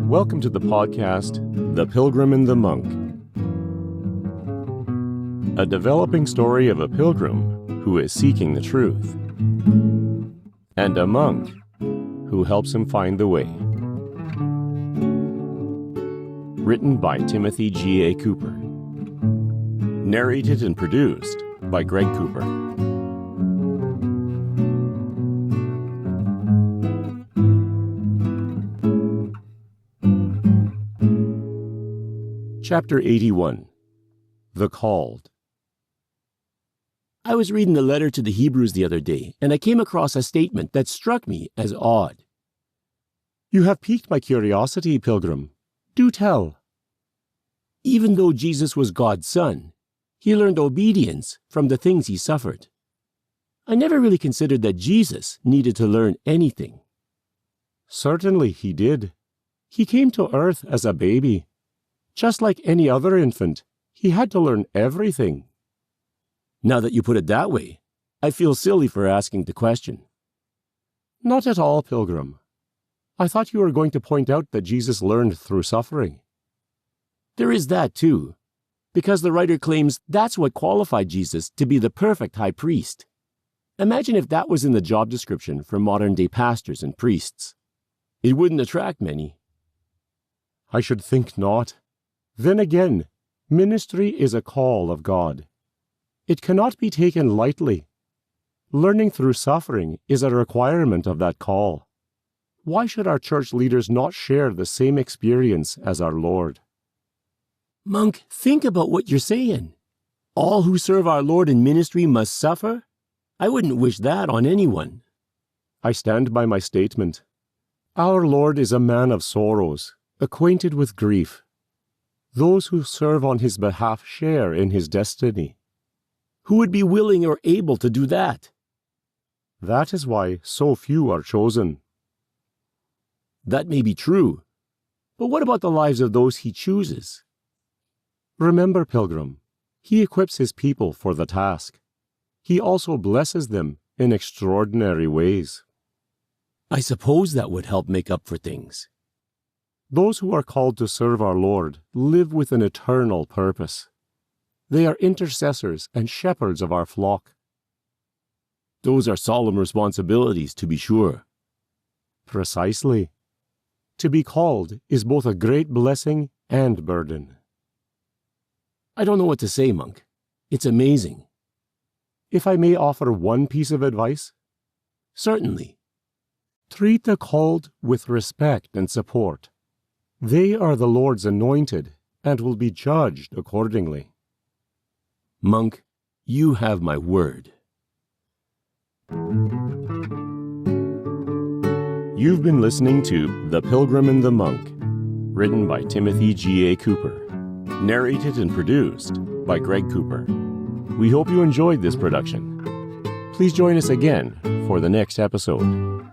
Welcome to the podcast, The Pilgrim and the Monk. A developing story of a pilgrim who is seeking the truth, and a monk who helps him find the way. Written by Timothy G.A. Cooper. Narrated and produced by Greg Cooper. Chapter 81. The Called. I was reading the letter to the Hebrews the other day, and I came across a statement that struck me as odd. You have piqued my curiosity, Pilgrim. Do tell. Even though Jesus was God's son, he learned obedience from the things he suffered. I never really considered that Jesus needed to learn anything. Certainly he did. He came to earth as a baby. Just like any other infant, he had to learn everything. Now that you put it that way, I feel silly for asking the question. Not at all, Pilgrim. I thought you were going to point out that Jesus learned through suffering. There is that too, because the writer claims that's what qualified Jesus to be the perfect high priest. Imagine if that was in the job description for modern-day pastors and priests. It wouldn't attract many. I should think not. Then again, ministry is a call of God. It cannot be taken lightly. Learning through suffering is a requirement of that call. Why should our church leaders not share the same experience as our Lord? Monk, think about what you're saying. All who serve our Lord in ministry must suffer? I wouldn't wish that on anyone. I stand by my statement. Our Lord is a man of sorrows, acquainted with grief. Those who serve on his behalf share in his destiny. Who would be willing or able to do that? That is why so few are chosen. That may be true, but what about the lives of those he chooses? Remember, Pilgrim, he equips his people for the task. He also blesses them in extraordinary ways. I suppose that would help make up for things. Those who are called to serve our Lord live with an eternal purpose. They are intercessors and shepherds of our flock. Those are solemn responsibilities, to be sure. Precisely. To be called is both a great blessing and burden. I don't know what to say, Monk. It's amazing. If I may offer one piece of advice? Certainly. Treat the called with respect and support. They are the Lord's anointed and will be judged accordingly. Monk, you have my word. You've been listening to The Pilgrim and the Monk, written by Timothy G.A. Cooper, narrated and produced by Greg Cooper. We hope you enjoyed this production. Please join us again for the next episode.